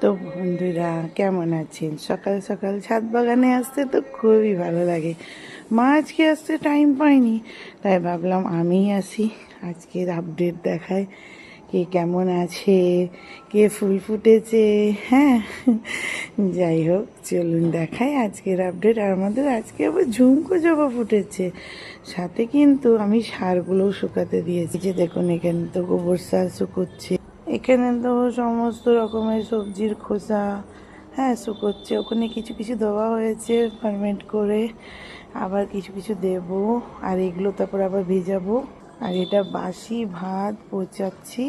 তো বন্ধুরা কেমন আছেন? সকাল সকাল ছাদ বাগানে আসতে তো খুবই ভালো লাগে। মা আজকে আসতে টাইম পাইনি, তাই ভাবলাম আমিই আসি, আজকের আপডেট দেখায় কে কেমন আছে, কে ফুল ফুটেছে। হ্যাঁ, যাই হোক চলুন দেখাই আজকের আপডেট। আর আমাদের আজকে আবার ঝুমকো জবা ফুটেছে, সাথে কিন্তু আমি সারগুলোও শুকাতে দিয়েছি। যে দেখুন এখানে তো গোবর সার শুকোচ্ছে, এখানে তো সমস্ত রকমের সবজির খোসা হ্যাঁ শুকোচ্ছে। ওখানে কিছু কিছু দেওয়া হয়েছে ফার্মেন্ট করে, আবার কিছু কিছু দেব। আর এগুলো তারপর আবার ভেজাবো। আর এটা বাসি ভাত পচাচ্ছি।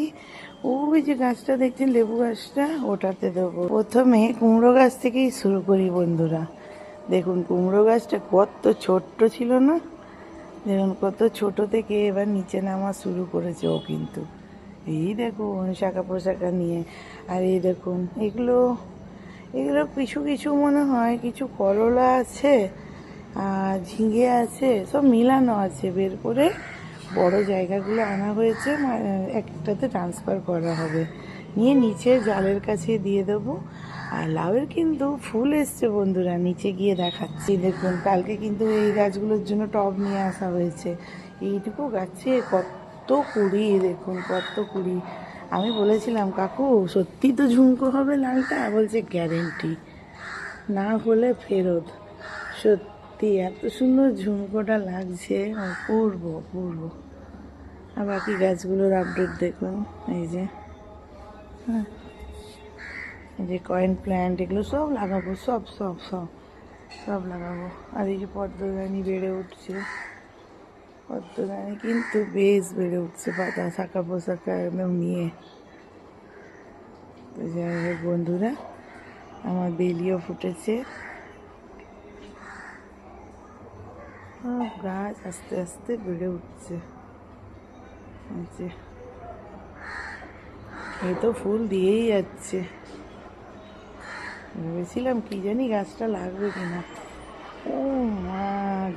ওই যে গাছটা দেখছেন লেবু গাছটা, ওটাতে দেবো। প্রথমে কুমড়ো গাছ থেকেই শুরু করি বন্ধুরা। দেখুন কুমড়ো গাছটা কত ছোট্ট ছিল না, দেখুন কত ছোট থেকে এবার নিচে নামা শুরু করেছে ও। কিন্তু এই দেখুন শাখা পোশাকা নিয়ে। আর এই দেখুন এগুলো এগুলো কিছু কিছু মনে হয় কিছু করলা আছে আর ঝিঙে আছে, সব মিলানো আছে। বের করে বড় জায়গাগুলো আনা হয়েছে, একটাতে ট্রান্সফার করা হবে, নিয়ে নিচে জালের কাছে দিয়ে দেবো। আর লাউয়ের কিন্তু ফুল এসছে বন্ধুরা, নিচে গিয়ে দেখাচ্ছি। দেখুন কালকে কিন্তু এই গাছগুলোর জন্য টব নিয়ে আসা হয়েছে। এইটুকু গাছে কত কুড়ি, দেখুন কত কুড়ি। আমি বলেছিলাম কাকু সত্যি তো ঝুমকো হবে লালটা? বলছে গ্যারেন্টি, না হলে ফেরত। সত্যি এত সুন্দর ঝুমকোটা লাগছে, অপূর্ব অপূর্ব। আর বাকি গাছগুলোর আপডেট দেখুন। এই যে হ্যাঁ, এই যে কয়েন প্ল্যান্ট, এগুলো সব লাগাবো, সব সব সব সব লাগাবো। আর এই যে পদ্মরানী বেড়ে উঠছে, পদ্মরানী কিন্তু বেশ বেড়ে উঠছে, পাতা শাখা পোশাকা একদম নিয়ে। তো যাই হোক বন্ধুরা, আমার বেলিও ফুটেছে। সব গাছ আস্তে আস্তে বেড়ে উঠছে। এই তো ফুল দিয়েই যাচ্ছে। ভেবেছিলাম কি জানি গাছটা লাগবে কিনা। ও মা,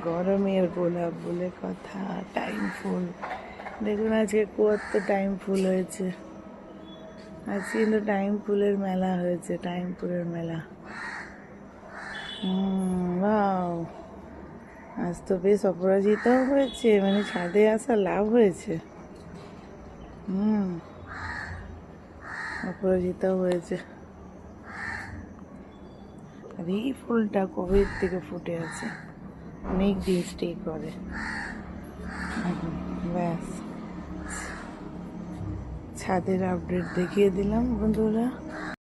গরমের গোলাপ বলে কথা, টাইম ফুল। দেখুন আজকে কত টাইম ফুল হয়েছে। আজকে কিন্তু টাইম ফুলের মেলা হয়েছে, টাইম ফুলের মেলা। বাও, আজ তো বেশ অপরাজিতাও হয়েছে, মানে ছাদে আসা লাভ হয়েছে। অপরাজিতাও হয়েছে। আর এই ফুলটা কবে থেকে ফুটে আছে, অনেক দিন স্টে করে। ব্যাস, ছাদের আপডেট দেখিয়ে দিলাম বন্ধুরা।